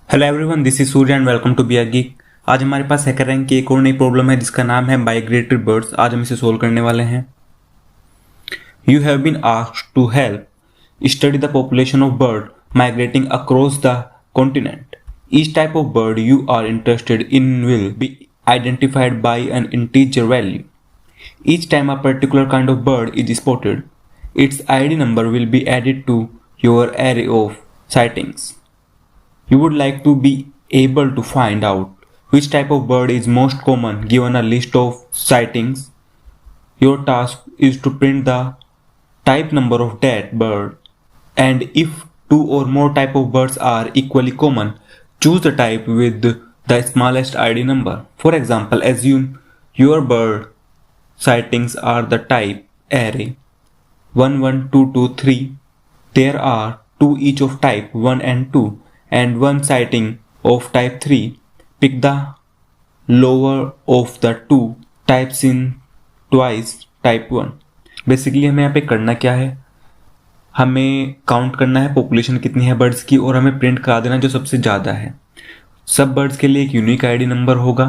Hello everyone, this is Surya and welcome to be a geek. आज हमारे पास hacker rank की एक और नई प्रॉब्लम है जिसका नाम है माइग्रेटरी बर्ड्स। आज हम इसे सोल्व करने वाले हैं। You have been asked to help study the population of bird migrating across the continent. Each type of bird you are interested in will be identified by an integer value. Each time a particular kind of bird is spotted, its ID number will be added to your array of sightings. You would like to be able to find out which type of bird is most common given a list of sightings. Your task is to print the type number of that bird, and if two or more type of birds are equally common, choose the type with the smallest ID number. For example, assume your bird sightings are the type array 1 1 2 2 3. There are two each of type 1 and 2 and one sighting of type 3. Pick the lower of the two types in twice type 1. Basically हमें यहाँ पे करना क्या है, हमें count करना है population कितनी है बर्ड्स की और हमें प्रिंट करा देना जो सबसे ज़्यादा है। सब बर्ड्स के लिए एक यूनिक आईडी नंबर होगा।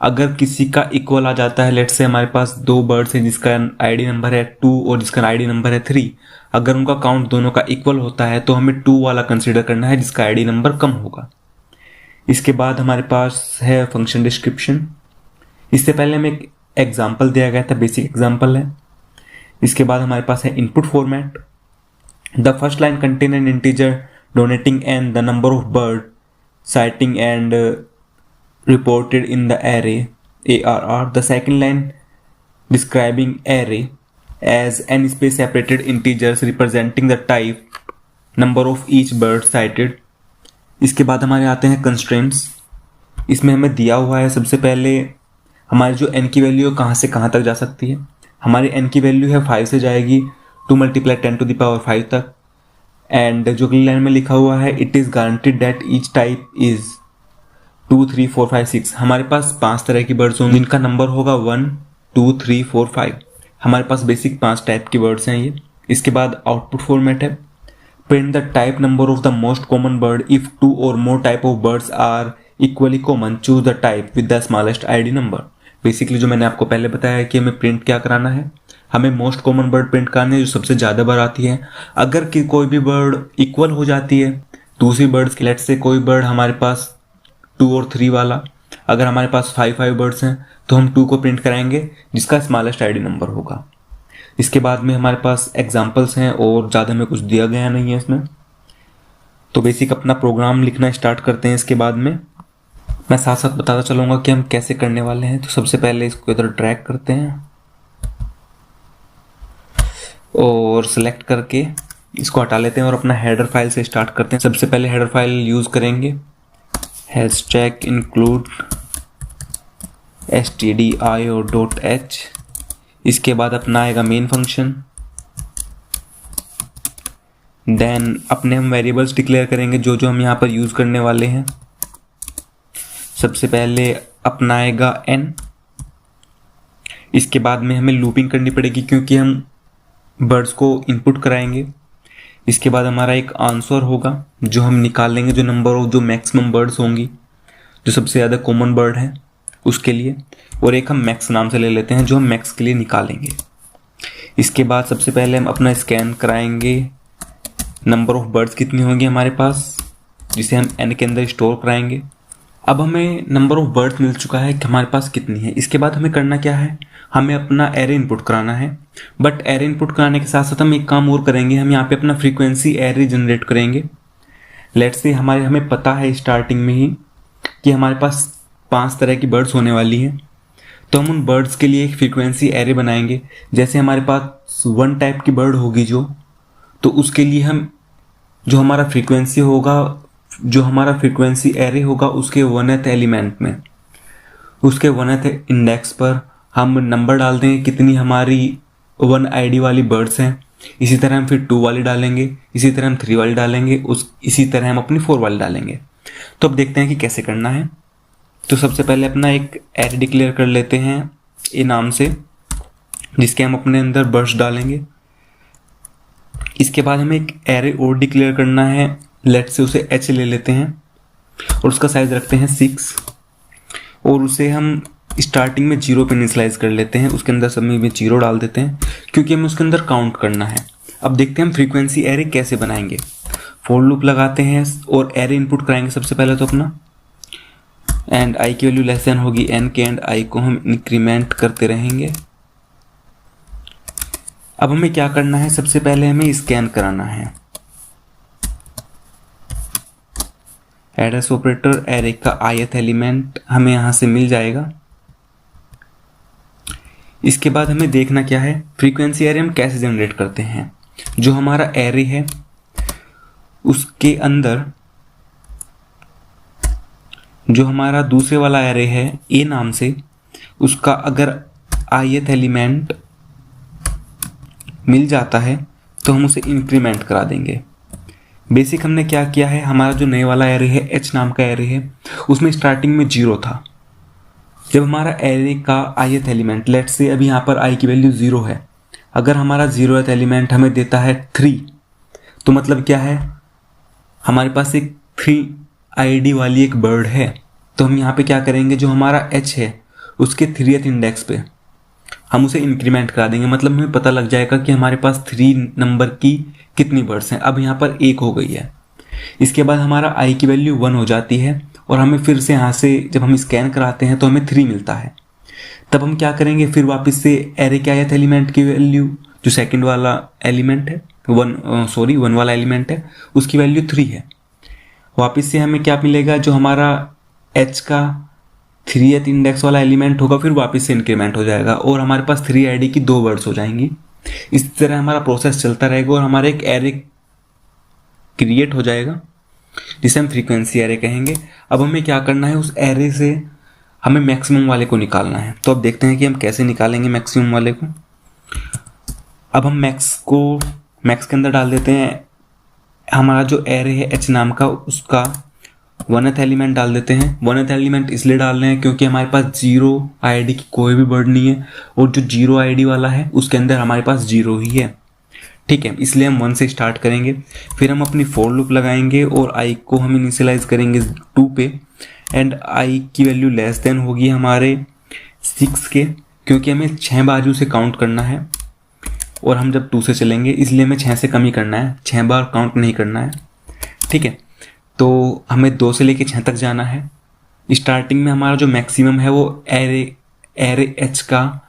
अगर किसी का इक्वल आ जाता है, लेट्स से हमारे पास दो बर्ड्स हैं जिसका आईडी नंबर है 2 और जिसका आईडी नंबर है 3, अगर उनका काउंट दोनों का इक्वल होता है तो हमें 2 वाला कंसीडर करना है जिसका आईडी नंबर कम होगा। इसके बाद हमारे पास है फंक्शन डिस्क्रिप्शन। इससे पहले हमें एक एग्जाम्पल दिया गया था, बेसिक एग्जाम्पल है। इसके बाद हमारे पास है input format. The first line contain an integer denoting N the number of bird sighting and reported in the array ARR. The second line describing array as n space separated integers representing the type number of each bird sighted. इसके बाद हमारे आते हैं constraints। इसमें हमें दिया हुआ है सबसे पहले हमारी जो n की वैल्यू कहाँ से कहाँ तक जा सकती है। हमारी n की वैल्यू है 5 से जाएगी 2 × 10⁵ तक। एंड जो अगली लाइन में लिखा हुआ है it is guaranteed that each type is 2 3 4 5 6। हमारे पास 5 तरह की बर्ड्स होंगी जिनका नंबर होगा 1 2 3 4 5। हमारे पास बेसिक 5 टाइप की बर्ड्स हैं ये। इसके बाद आउटपुट फॉर्मेट है print the type number of the most common bird if 2 or more type of birds are equally common choose the type with the smallest ID number. Basically जो मैंने आपको पहले बताया कि हमें प्रिंट क्या कराना है, हमें मोस्ट कॉमन बर्ड प्रिंट करनी है जो सबसे ज़्यादा बार आती है। अगर कि कोई भी बर्ड इक्वल हो जाती है दूसरी बर्ड्स की, लेट से कोई बर्ड हमारे पास 2 और 3 वाला, अगर हमारे पास 5 बर्ड्स हैं तो हम 2 को प्रिंट कराएंगे जिसका स्मॉलेस्ट आईडी नंबर होगा। इसके बाद में हमारे पास एग्जांपल्स हैं और ज़्यादा में कुछ दिया गया नहीं है इसमें। तो बेसिक अपना प्रोग्राम लिखना स्टार्ट करते हैं। इसके बाद में मैं साथ साथ बताता चलूँगा कि हम कैसे करने वाले हैं। तो सबसे पहले इसको इधर ड्रैग करते हैं और सिलेक्ट करके इसको हटा लेते हैं और अपना हेडर फाइल से स्टार्ट करते हैं। सबसे पहले हेडर फाइल यूज़ करेंगे हैशटैग include stdio.h। इसके बाद अपना आएगा मेन फंक्शन। देन अपने हम वेरिएबल्स डिक्लेयर करेंगे जो जो हम यहाँ पर यूज़ करने वाले हैं। सबसे पहले अपना आएगा n। इसके बाद में हमें लूपिंग करनी पड़ेगी क्योंकि हम बर्ड्स को इनपुट कराएंगे। इसके बाद हमारा एक आंसर होगा जो हम निकालेंगे, जो नंबर ऑफ जो मैक्सिमम बर्ड्स होंगी जो सबसे ज़्यादा कॉमन बर्ड है उसके लिए, और एक हम मैक्स नाम से ले लेते हैं जो हम मैक्स के लिए निकालेंगे। इसके बाद सबसे पहले हम अपना स्कैन कराएंगे नंबर ऑफ बर्ड्स कितनी होंगी हमारे पास, जिसे हम n के अंदर स्टोर कराएंगे। अब हमें नंबर ऑफ बर्ड्स मिल चुका है कि हमारे पास कितनी है। इसके बाद हमें करना क्या है, हमें अपना एरे इनपुट कराना है। बट एरे इनपुट कराने के साथ साथ हम एक काम और करेंगे, हम यहाँ पे अपना फ्रीक्वेंसी एरे जनरेट करेंगे। लेट्स से हमें पता है स्टार्टिंग में ही कि हमारे पास 5 तरह की बर्ड्स होने वाली हैं, तो हम उन बर्ड्स के लिए एक फ्रीक्वेंसी एरे बनाएंगे। जैसे हमारे पास 1 टाइप की बर्ड होगी तो उसके लिए हम जो हमारा फ्रीक्वेंसी एरे होगा उसके 1th एलिमेंट में, उसके 1th इंडेक्स पर हम नंबर डाल देंगे कितनी हमारी 1 आईडी वाली बर्ड्स हैं। इसी तरह हम फिर 2 वाली डालेंगे, इसी तरह हम 3 वाली डालेंगे, इसी तरह हम अपनी 4 वाली डालेंगे। तो अब देखते हैं कि कैसे करना है। तो सबसे पहले अपना एक एरे डिक्लेयर कर लेते हैं ए नाम से, जिसके हम अपने अंदर बर्ड्स डालेंगे। इसके बाद हमें एक एरे और डिक्लेयर करना है, लेट से उसे एच ले लेते हैं। और उसका साइज रखते हैं 6 और उसे हम स्टार्टिंग में 0 पे इनिशियलाइज कर लेते हैं। उसके अंदर सब में 0 डाल देते हैं क्योंकि हमें उसके अंदर काउंट करना है। अब देखते हैं हम फ्रीक्वेंसी एरे कैसे बनाएंगे। फॉर लूप लगाते हैं और एरे इनपुट कराएंगे सबसे पहले तो अपना, एंड आई की वैल्यू लेस देन होगी n के, एंड आई को हम इंक्रीमेंट करते रहेंगे। अब हमें क्या करना है, सबसे पहले हमें स्कैन कराना है। एड्रेस ऑपरेटर एरे का ith एलिमेंट हमें यहां से मिल जाएगा। इसके बाद हमें देखना क्या है, फ्रीक्वेंसी एरे हम कैसे जनरेट करते हैं। जो हमारा एरे है उसके अंदर जो हमारा दूसरे वाला एरे है ए नाम से, उसका अगर ith एलिमेंट मिल जाता है तो हम उसे इंक्रीमेंट करा देंगे। बेसिक हमने क्या किया है, हमारा जो नए वाला एरे है h नाम का एरे है उसमें स्टार्टिंग में 0 था। जब हमारा एरे का ith एलिमेंट, लेट्स से अभी यहाँ पर i की वैल्यू 0 है, अगर हमारा 0th एलिमेंट हमें देता है 3, तो मतलब क्या है, हमारे पास एक 3 ID वाली एक बर्ड है। तो हम यहाँ पे क्या करेंगे, जो हमारा h है उसके 3th इंडेक्स पे हम उसे इंक्रीमेंट करा देंगे। मतलब हमें पता लग जाएगा कि हमारे पास 3 नंबर की कितनी बर्ड्स हैं। अब यहाँ पर 1 हो गई है। इसके बाद हमारा i की वैल्यू 1 हो जाती है और हमें फिर से यहाँ से जब हम स्कैन कराते हैं तो हमें 3 मिलता है। तब हम क्या करेंगे, फिर वापस से एरे के ith एलिमेंट की वैल्यू, जो सेकंड वाला एलिमेंट है 1 वाला एलिमेंट है उसकी वैल्यू 3 है। वापस से हमें क्या मिलेगा, जो हमारा h का 3th इंडेक्स वाला एलिमेंट होगा फिर वापस से इंक्रीमेंट हो जाएगा और हमारे पास 3 ID की 2 वर्ड्स हो जाएंगी। इस तरह हमारा प्रोसेस चलता रहेगा और हमारा एक एरे क्रिएट हो जाएगा जिसे हम फ्रीक्वेंसी एरे कहेंगे। अब हमें क्या करना है, उस एरे से हमें मैक्सिमम वाले को निकालना है। तो अब देखते हैं कि हम कैसे निकालेंगे मैक्सिमम वाले को। अब हम मैक्स के अंदर डाल देते हैं। हमारा जो एरे है h नाम का, उसका 1th एलिमेंट डाल देते हैं। 1th एलिमेंट इसलिए डाल रहे हैं क्योंकि हमारे पास 0 ID की कोई भी वर्ड नहीं है और जो 0 ID वाला है उसके अंदर हमारे पास 0 ही है। ठीक है, इसलिए हम 1 से स्टार्ट करेंगे। फिर हम अपनी फॉर लूप लगाएंगे और i को हम इनिशियलाइज करेंगे 2 पे, एंड i की वैल्यू लेस देन होगी हमारे 6 के, क्योंकि हमें 6 बाजू से काउंट करना है और हम जब 2 से चलेंगे इसलिए हमें 6 से कम ही करना है, 6 बार काउंट नहीं करना है। ठीक है, तो हमें 2 से लेके 6 तक जाना है। स्टार्टिंग में हमारा जो मैक्सिमम है वो एरे h का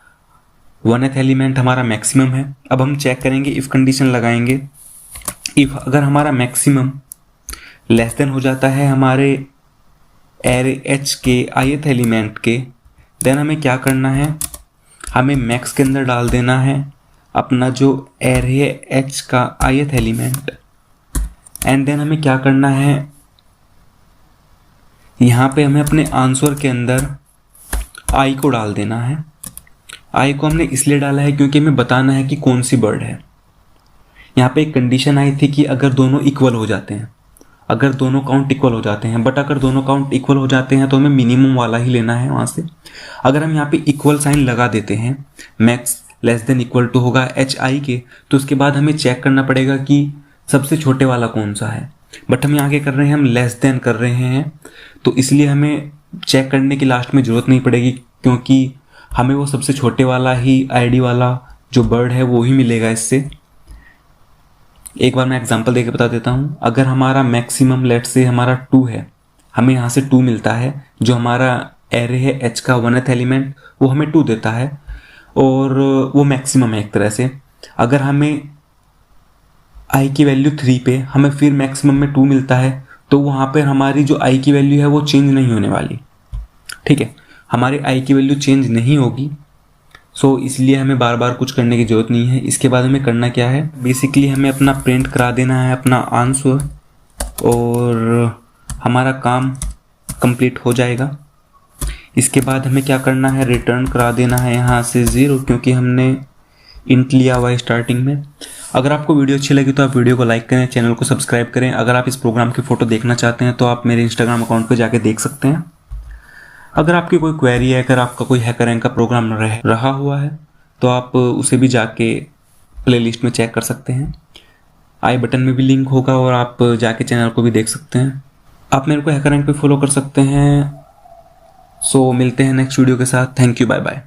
1th एलिमेंट हमारा मैक्सिमम है। अब हम चेक करेंगे, इफ़ कंडीशन लगाएंगे। इफ़ अगर हमारा मैक्सिमम लेस देन हो जाता है हमारे एरे h के ith एलिमेंट के, देन हमें क्या करना है, हमें मैक्स के अंदर डाल देना है अपना जो एरे h का ith एलिमेंट, एंड देन हमें क्या करना है, यहाँ पे हमें अपने आंसर के अंदर i को डाल देना है। i को हमने इसलिए डाला है क्योंकि हमें बताना है कि कौन सी बर्ड है। यहाँ पे एक कंडीशन आई थी कि अगर दोनों इक्वल हो जाते हैं, अगर दोनों काउंट इक्वल हो जाते हैं, बट अगर दोनों काउंट इक्वल हो जाते हैं तो हमें मिनिमम वाला ही लेना है वहाँ से। अगर हम यहाँ पे इक्वल साइन लगा देते हैं, max less than equal to होगा hi के, तो उसके बाद हमें चेक करना पड़ेगा कि सबसे छोटे वाला कौन सा है। बट हम यहाँ क्या कर रहे हैं, हम लेस देन कर रहे हैं, तो इसलिए हमें चेक करने की लास्ट में ज़रूरत नहीं पड़ेगी, क्योंकि हमें वो सबसे छोटे वाला ही ID वाला जो बर्ड है वो ही मिलेगा इससे। एक बार मैं एग्जांपल देके बता देता हूँ। अगर हमारा मैक्सिमम लेट से हमारा 2 है, हमें यहाँ से 2 मिलता है। जो हमारा एरे है h का 1th एलिमेंट वो हमें 2 देता है और वो मैक्सिमम है एक तरह से। अगर हमें i की वैल्यू 3 पे हमें फिर मैक्सिमम में 2 मिलता है, तो वहाँ पर हमारी जो i की वैल्यू है वो चेंज नहीं होने वाली। ठीक है, हमारे i की वैल्यू चेंज नहीं होगी। सो इसलिए हमें बार बार कुछ करने की ज़रूरत नहीं है। इसके बाद हमें करना क्या है, बेसिकली हमें अपना प्रिंट करा देना है अपना आंसर और हमारा काम कंप्लीट हो जाएगा। इसके बाद हमें क्या करना है, रिटर्न करा देना है यहाँ से 0, क्योंकि हमने इंट लिया हुआ है स्टार्टिंग में। अगर आपको वीडियो अच्छी लगी तो आप वीडियो को लाइक करें, चैनल को सब्सक्राइब करें। अगर आप इस प्रोग्राम की फ़ोटो देखना चाहते हैं तो आप मेरे इंस्टाग्राम अकाउंट पर जाके देख सकते हैं। अगर आपकी कोई क्वेरी है, अगर आपका कोई हैकर रैंक का प्रोग्राम रहा हुआ है तो आप उसे भी जाके प्लेलिस्ट में चेक कर सकते हैं। आई बटन में भी लिंक होगा और आप जाके चैनल को भी देख सकते हैं। आप मेरे को हैकर रैंक पे फॉलो कर सकते हैं। सो मिलते हैं नेक्स्ट वीडियो के साथ। Thank you, bye bye.